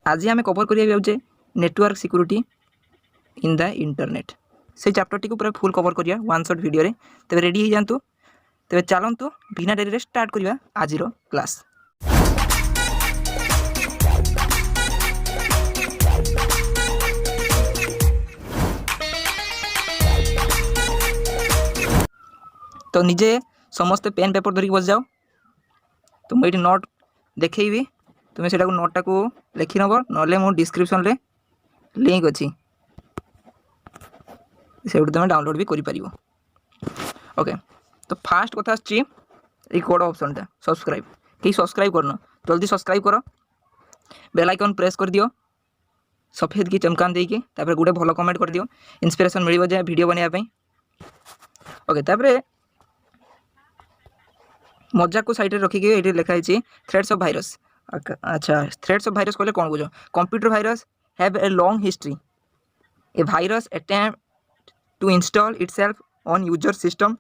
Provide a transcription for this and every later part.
आज आम कवर करें network security in the internet से चैप्टर टी पूरा फुल कवर करिया वन शॉट वीडियो रे। तेरे रेडी हो जातु, तेरे चलतु बिना डेरी स्टार्ट करिया आज क्लास। तो निजे समस्ते पेन पेपर धरिक बस जाओ। तो मुझे नोट देखी तुम्हें से नोटा को लिखि नब ना मो डिस्क्रिप्शन रे लिंक अच्छी से तुम डाउनलोड भी कर। ओके, तो फास्ट कथा कोड ऑप्शन टा सब्सक्राइब कहीं सब्सक्राइब करना जल्दी सब्सक्राइब कर, बेल आइकन प्रेस कर दियो सफेद की चमकान देकी गोटे भल कमेंट कर दियो, इंस्पिरेशन मिल जाए वीडियो बनाया। ओके, तापर मजाक को साइड रखिकी ये लिखाई थ्रेड्स ऑफ वायरस। अच्छा, थ्रेड्स ऑफ वायरस कहले कौन बुझ? Computer virus have a long history. A virus attempt to install itself on user system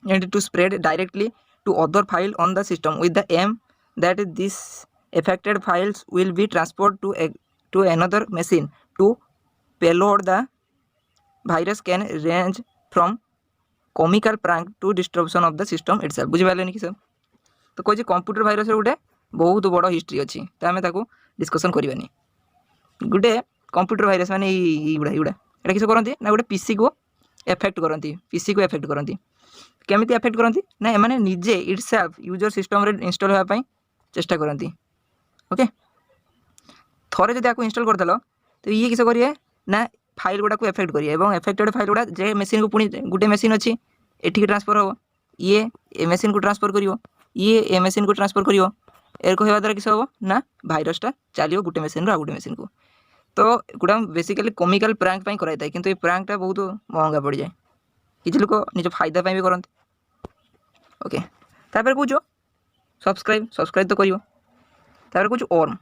and to spread directly to other file on the system with the aim that these affected files will be transferred to another machine. To payload the virus can range from comical prank to destruction of the system itself. बुझी पारे कि sir? तो कहे computer virus गोटे बहुत बड़ history अच्छी, तो आम डिस्कसन करवानी। गोटे कंप्यूटर भाइरस माने गुड़ा किस करती ना गोटे पीसी को एफेक्ट करती, पीसी को एफेक्ट करती। केमिति एफेक्ट करती ना एमाने निजे इटसेल्फ यूजर सिस्टम रे इंस्टॉल होगा चेष्टा करती। ओके, थरे जब आपको इंस्टॉल करदेल तो ये किस करिए ना फाइल गुड़ा को एफेक्ट करिए और एफेक्टेड फाइल गुड़ा जे मशीन को पुणी गोटे मशीन अच्छी एठी ट्रांसफर हम, ये ए मशीन को ट्रांसफर कर, ये ए मशीन को ट्रांसफर कर। एरक होगा द्वारा किस हम ना भाइरसटा चलो गोटे मशीन रो गोटे मशीन को। तो गुड़ा बेसिकली कॉमिकल प्रैंक पाई कराई था, किंतु ये प्रैंकटा बहुत महंगा पड़ जाए, किसी लोग निज फायदा भी करते। ओके, तापर कौच सब्सक्राइब तो करियो। तापर कौच वर्म।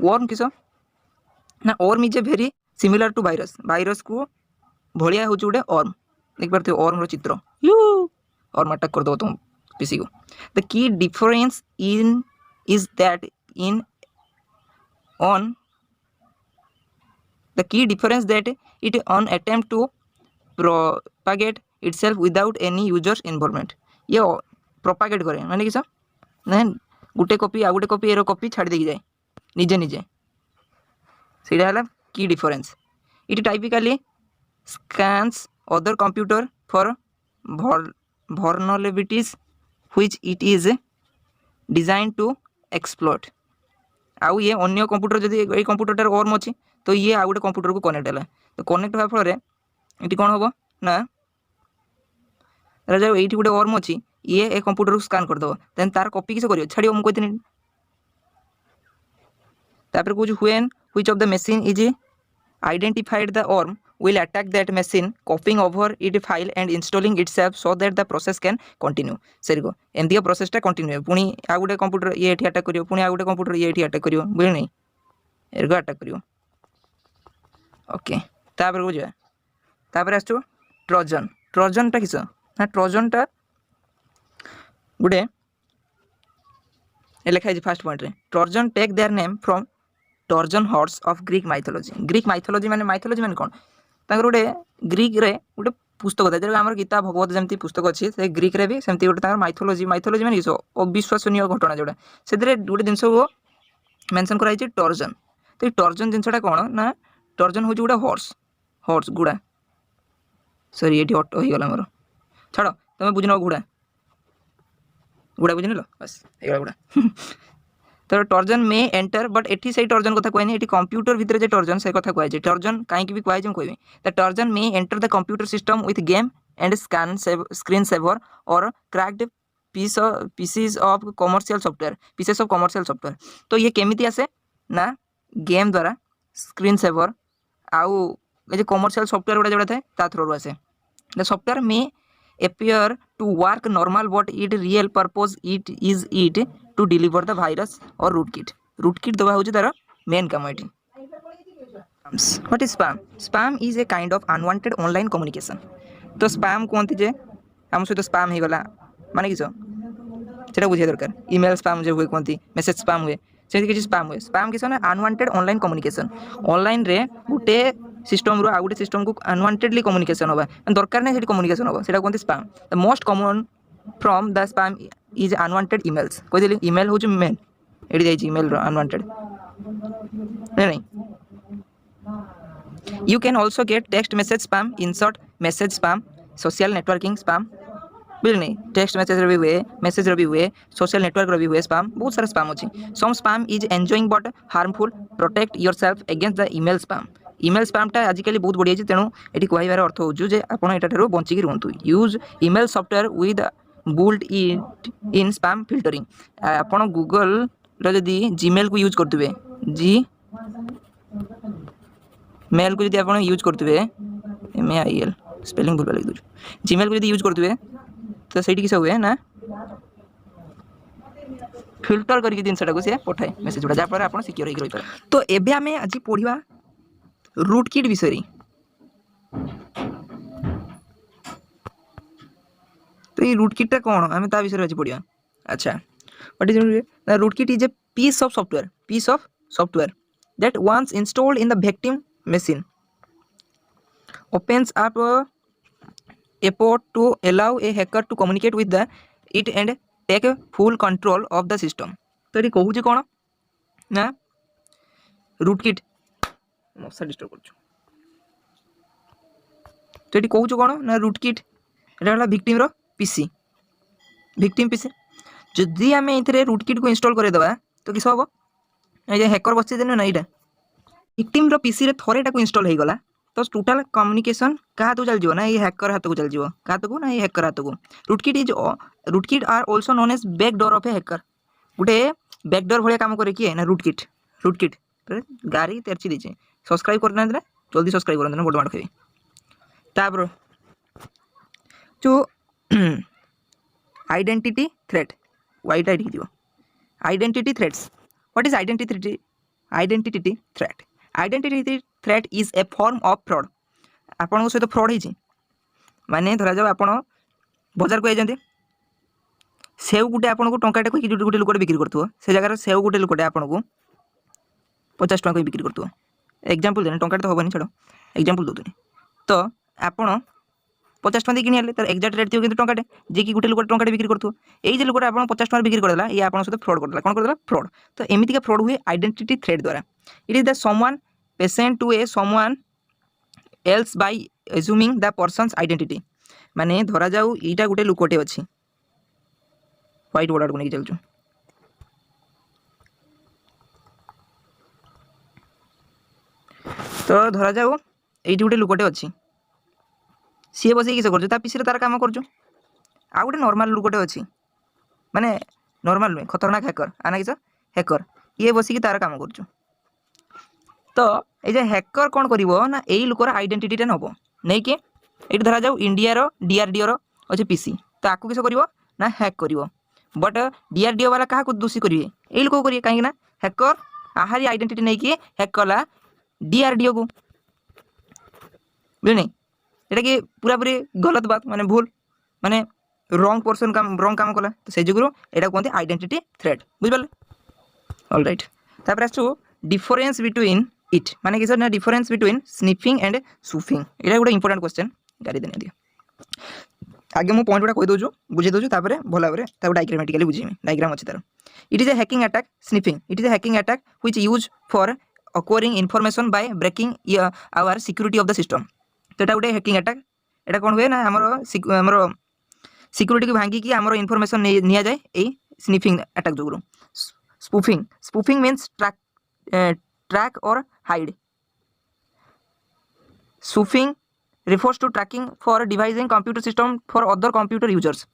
वर्म किस ना worm is a very similar to virus. Virus को भलिया हूँ गोटे वर्म, देख पारे वर्म चित्र। वर्म अटैक कर दो तुम पीसी को। The key difference in is that in on the key difference that it on attempt to propagate itself without any user's involvement. ये propagate करे माने किस ना गोटे कॉपी आ गोटे कॉपी एरो कॉपी छाड़ देकी जाए निजे निजे, सेटा हला की difference. It typically scans other computer for vulnerabilities which it is designed to exploit. आउ ये अन्य कंप्यूटर जदि ये कंप्यूटर वर्म अच्छी तो ये आ गोटे कंप्यूटर को कनेक्ट है, तो कनेक्ट होगा फल ये कौन हम ना ये गोटे वर्म अच्छी ये ए कंप्यूटर को स्कान करदेव, देन तार कॉपी किस कर छाड़ मुझे कहती। तापर कौन when which of the machine is identified the worm will attack that machine copying over it file and installing itself so that the process can continue. सरी को एमती प्रोसेस टा कंटिन्यू पुणी आ गोटे कंप्यूटर ये अटैक करियो, पुणी आ गोटे कंप्यूटर ये अटैक करियो, बुझे नहीं एरको अटैक करियो। ओके, तापर को जा तापर आसो ट्रोजन। ट्रोजन टा किस ना ट्रोजन टा गोटे लिखा है फास्ट पॉइंट रे। Trojan take their name from Trojan horse of Greek mythology. Greek mythology माने कौन गोटे ग्रीक रे गोटे पुस्तक था जो आम गीता भगवत जमी पुस्तक अच्छी से ग्रीक रे भी सेमती गोटे माइथोलॉजी माने किस अविश्वसनीय घटना जोड़ा से गोटे जिनस को मेंशन कराई टर्जन। तो ये टर्जन जिनसा कौन ना टर्जन हूँ गोटे हॉर्स गुड़ा सॉरी ये ऑटो हो गला मोर छाड़ तुम बुझन गुड़ा बुझन बस ये गुड़ा। तो टर्जन मे एंटर बट एटी से टर्जन कथा कहनी ये कंप्यूटर भितर टर्जन से कथा कहुए टर्जन कहीं भी कहुए कहबी the Trojan may enter the computer system with game and screen saver और cracked pieces of commercial software. तो ये केमिति आसे ना गेम द्वारा स्क्रीन सेवर आउ ये कमर्शियल सॉफ्टवेयर गुड़ा जोड़ा था थ्रू आसे। The software may appear to work normal but it real purpose it is to deliver the virus or rootkit दबा होची तार मेन काम एठी। What is spam? Spam is a kind of unwanted online communication. तो spam कहते जे आम सहित spam हो गला माने किस सेटा बुझिया दरकार। ईमेल स्पैम जो हुए कहती, मेसेज स्पैम हुए से किसी स्पैम हुए स्पैम किसी अनवांटेड ऑनलाइन कम्युनिकेशन ऑनलाइन रे गोटे सिस्टम रू आ गोटे सिस्टम को अनवांटेडली कम्युनिकेशन होगा दरकार नहीं कम्युनिकेशन होगा सेटा कहते spam the most common from the spam is unwanted emails कहली ईमेल हूँ मेन एटी जाइए ईमेल अनवांटेड नहीं you can also get text message spam insert message spam social networking spam बुझे नहीं टेक्स्ट मेसेज भी हुए मेसेज भी हुए सोशल नेटवर्क भी हुए स्पैम बहुत सारा स्पैम अच्छी some spam is enjoying but harmful protect yourself against the email spam email स्पैमटा आजिकल बहुत बढ़िया तेणु ये कहबार अर्थ हो आपड़ यहाँ बचिकी रुहतु use email software with built in spam filtering आपड़ गूगल जदि जीमेल को यूज करते जी मेल को जब आप यूज करते MAIL स्पेलिंग भूल लिख दूँ जीमेल को जब यूज करते तो सही किस हुए ना फिल्टर करके जिनसा को सी पठाए मेसेज गुड़ा जहाँफल आप सिक्योर होकर रही तो एबे आम आज पढ़ा रूट किट विषय तो ये रूट किटा कौन आम ता विषय आज पढ़ा अच्छा what is rootkit is a piece of software that once installed in the victim machine opens up a port to allow a hacker to communicate with it and take full control of the system तो ये कहूँ कौन ना root kit मशा disturb कर तो ये कहूँ कौन ना रूट किट यहाँ भिक्टिम पीसी भिक्टिम पीसी जदि आम ये रूट किट को इंस्टॉल करदेवा तो किस हम ये हैकर बस ना यहाँ विक्टिम पीसी रे थोड़े को इंस्टॉल हो गला तो टोटाल कम्युनिकेशन क्या हाथ को चल ना ये हैकर हाथ को चल क्या हाथ को ना ये हैकर हाथ को rootkit are also known as backdoor of a hacker गोटे बैकडोर भाया काम करे किए ना रूटकिट गाड़ी तेरची देचे सब्सक्राइब करना जल्दी सब्सक्राइब करना बड़ माड़ खेबी तापर जो आइडेंटिटी थ्रेट वाइट आइड हो identity threats what is identity threat identity threat is a form of fraud आपन सहित फ्रॉड होती माने धरा जाओ आप बजार को जाते सेव गोटे आपको टंकाटे कहीं गोटे लुकटे बिक्री कर से जगह सेव गोटे लुकटे आपको 50 टका बिक्री कर एग्जाम्पल देने टंका तो हेनी छाड़ एग्जाम्पल दूनी तो आपड़ 50 टका किणी तार एक्जाक्ट रेट थी टंकाटे जी कि गोटे लुकटे टंकाटे बिक्री कर ये लुकटे आप 50 टका बिक्री करदेला ये आप सहित फ्रॉड करदेला कौन करदेला फ्रॉड तो एमतीका फ्रॉड हुए आइडेंटिटी थ्रेट द्वारा it is the someone present to a someone else by assuming the person's identity माने धरा जाऊ यहाँ गोटे लुकटे अच्छी व्हाइट बोर्ड को लेकिन चलचु तो धरा जाऊ ये गोटे लुकटे अच्छी सी बस किस कर पीसी तार कम कर गोटे नॉर्मल लुकटे अच्छी माने नॉर्मल नुहे खतरनाक हैकर आना किस हैकर ये बसिक तार कम कर तो ये हैकर कौन कर ना यही लुकर आइडेंटिटी नब नहीं कि ये धरा जाऊ इंडिया DRDO अच्छे पीसी तो आपको किस कर ना हैक कर बट DRDO वाला क्या दोषी करेंगे यही लोक करेंगे कहीं हैकर आहारी आइडेंटिटी नहीं कि हैक कला DRDO को बुझे यहाँ कि पूरा पूरी गलत बात माने भूल माने रॉन्ग पर्सन रॉन्ग काम कला तो से जुगुरु यहाँ कहते आइडेंटिटी थ्रेट बुझिपारे ऑलराइट तापर आसु डिफरेंस बिटवीन इट माने किस ना डिफरेंस बिटवीन स्निफिंग एंड सुफिंग यहाँ गोटे इंपोर्टेंट क्वेश्चन गाड़ी देने दिया आगे मु पॉइंट गुड़ा कही दूँ बुझे दूँ तापर भल भाव डायग्रामेटिकली बुझेमी डायग्राम अच्छी तार it is a hacking attack sniffing it is a hacking attack which use for acquiring information by breaking our security of the system तो यहाँ गोटे हैकिंग अटैक यहाँ कौन हुए ना आमर सिक्योरिटी को भांगिकी आमर इनफॉरमेशन नि जाए यही स्निफिंग अटैक जो स्पूफिंग मीन्स ट्रैक और hide spoofing refers to tracking for devising computer system for other computer users.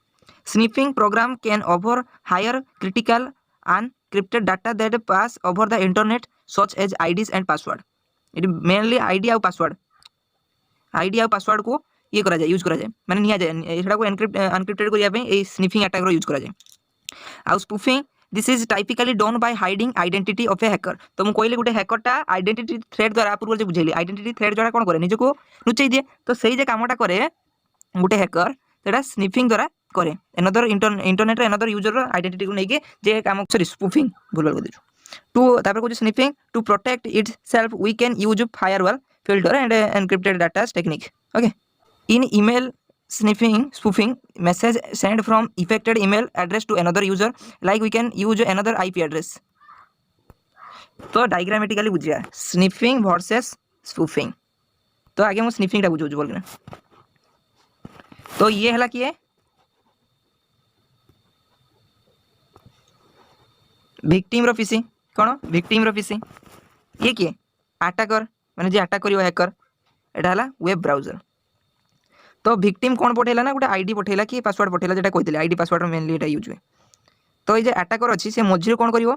Sniffing program can overhear critical unencrypted data that pass over the internet such as IDs and password. It mainly ID और password को ये करा जाए use करा जाए माने निया जाए एटा को अनक्रिप्टेड करिया पे ए स्निफिंग अटैक रो यूज करा जाए आ spoofing this is typically done by hiding identity of a hacker तो मुझे कहली गोटे हैकरटा आइडेंटिटी थ्रेट द्वारा पूर्व जो बुझेली आइडेंटिटी थ्रेट द्वारा कौन करे निजको लुचई दिए तो सही जे कामटा करे गोटे हैकर सेटा स्निफिंग द्वारा करे अनदर इंटरनेट रे अनदर यूजर आइडेंटिटी को लेके जे काम सॉरी स्पूफिंग भूल कर देछु तापर कहूँ sniffing to protect itself we can use firewall filter and encrypted data technique okay in email sniffing spoofing message sent from affected email address to another user like we can use another IP address तो diagrammatically बुझिया sniffing versus spoofing तो आगे मु sniffing टा बुझौ बोल तो ये हला किए विक्टिम रो फिशिंग कौन विक्टिम रो फिशिंग ये किए अटैकर माने जे अटैक करियो हैकर एटा हला वेब ब्राउजर तो विक्टिम कौन पठेला ना गोटे आईडी पठेला कि पासवर्ड पठेला जेटा कहते आईडी पासवर्ड मेनली एटा यूज हुए तो ये अटैकर अच्छी से मझे कौन करिवो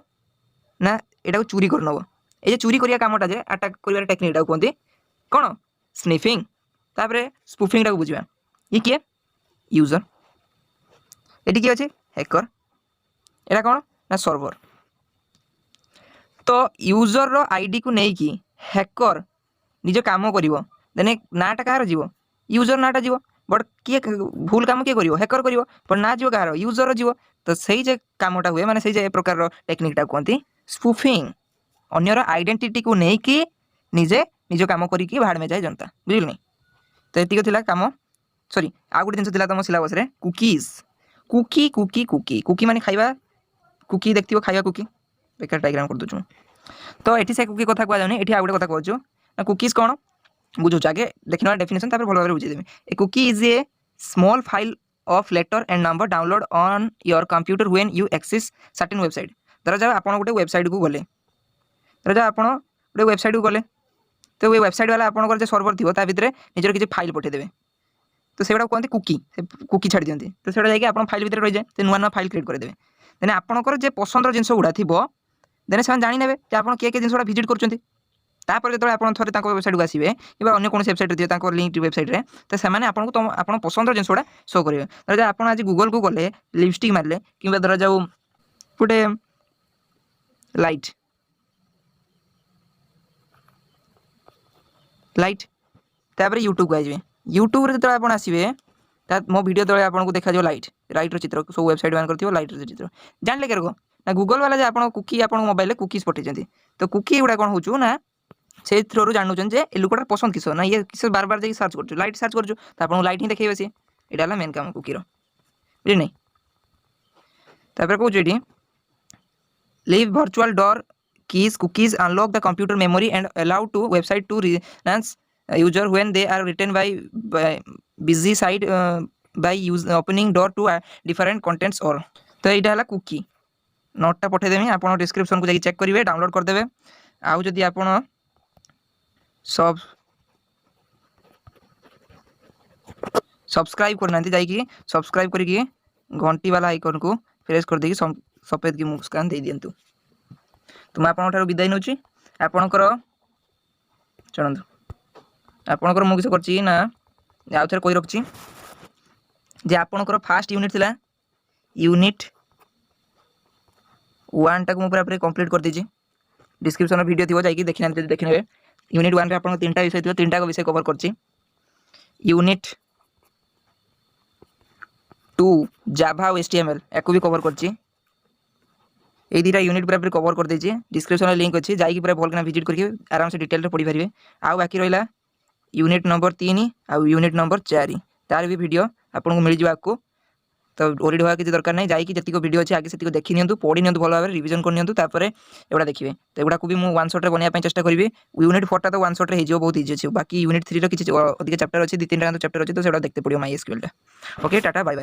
ना एटा चोरी कर नब ये चोरी करिया कामटा जे अटैक करिया टेक्निक टा कहते कौन स्निफिंग तापरे स्पूफिंग टा बुझिबा ये किए यूजर एटी किए अछि हैकर एटा कौन ना सर्वर तो यूजर रो आईडी को नहीं कि हैकर निज काम करिवो देने नाटा कहार जीवो यूजर नाटा जीव बट किए भूल काम किए करिवो हैकर करिवो पर ना जीव कहार यूजर जीव तो सही जे कामटा हुए माने सही जे प्रकार टेक्निक टा कहती स्पूफिंग अन्यर आइडेंटिटी को नहीं कि निजे निज काम करिकी भाड़ में जाए जनता बुझल नहीं तो एतिक थिला काम सॉरी आ गुटे जिंस थिला तुम सिलेबस रे cookies cookie cookie cookie cookie माने खाइबा कुकी देखथिबो खाइबा कुकी बेकार डायग्राम कर दोछु तो एठी से कुकी कथा कहआ जाउनी एठी आ गुटे कथा कहछु ना कुकीज कोन बुझो आगे देखना डेफिनेशन तापर भल भाबरे बुझी देबे a cookie is a small file of letter and number download on your computer when you access certain website धर जा आपण गोटे वेबसाइट को गले धर जा आपण गोटे वेबसाइट को गले तो ये वेबसाइट वाला आपन सर्वर थी भितर निजर किसी फाइल पठे देवे तो से कहते कुकी कुकी छाड़ी दिखती तो से जाकि आप फाइल भितर रही जाए तो नुआ नुआ फाइल क्रिएट करदे देन आपंकर जे पसंदर जिनस गुड़ा थी देन से जानी ने आप किए किए जिन भिजिट कर तापर जो आप थे वेबसाइट को आसवे कि अन्य कौन वेबसाइट दिए लिंक वेबसाइट रे तो से आपको पसंदर जिनस गुड़ा शो करेंगे धर आप आज गूगल को गले लिपस्टिक मारे कि धर जाऊ गोटे लाइट लाइट तापर यूट्यूब को आइए यूट्यूब जो आप आसवे मो वीडियो तले आपको देखा लाइट लाइट्र चित्र सब वेबसाइट मान कर लाइट्र चित्र जानले क्या रख ना गूगल वाला आप कुकी आप मोबाइल कुकीज पठे तो कुकी गुड़ा कौन हो ना से थ्रू जानूँ जे लुकटार पसंद किस ना ये किस बार बार जाकि सर्च कर लाइट सर्च कर आपको लाइट ही देखे सी यहाँ मेन काम कुकीर बुझे नहीं तापर कौन ये leave virtual door keys cookies unlock the computer memory and allow to website to reference user when they are written by busy site by opening door to different contents or तो यहाँ है cookie NOTA पठेदेमी आप description को जाकि check करेंगे download करदे आउ जदि आप सब सब्सक्राइब करना जाकि सब्सक्राइब करके घंटी वाला आइकन को प्रेस कर देगी सफेद की मुस्कान दे दिंतु तो मैं आपंकर विदाय नौ आपणकर चलतु आपणकर मुझे किसी ना आउ थे कही रखी जे आपणकर फास्ट यूनिट थिला यूनिट 1 टाक मुझे पूरा कंप्लीट कर दीजिए डिस्क्रिप्शन वीडियो थी जाकि देखना देखने यूनिट 1 रे आपन 3टा विषय थी 3टा विषय कवर करछि यूनिट 2 जावा और एचटीएमएल एको भी कवर करछि ये दुटा यूनिट पूरा कवर कर दीजिए डिस्क्रिप्शन लिंक अच्छी जाकि पूरा भल विजिट करके आराम से डिटेल पढ़ी पारे आउ बाकी रहा यूनिट नंबर 3 आउ यूनिट नंबर 4 तार भी वीडियो आपको मिल जाए आपको तो ओरिड हवा किसी दरकार नहीं जाकि जी वीडियो अच्छे आगे से देखी नियंतु पढ़ी नियंतु भल भाव रिविजन कर नियंतु तापर एगुड़ा देखिए तो एगुड़ा को भी मुझे वन शॉट बनाने चेष्टा करी यूनिट 4 टा तो वन शॉट हो बहुत इजी अच्छे बाकी यूनिट 3 किसी अधिक चैप्टर अच्छे 2-3 चैप्टर अच्छे तो देखते पड़ो माई एसक्यूएल टा ओके टाटा बाय बाय।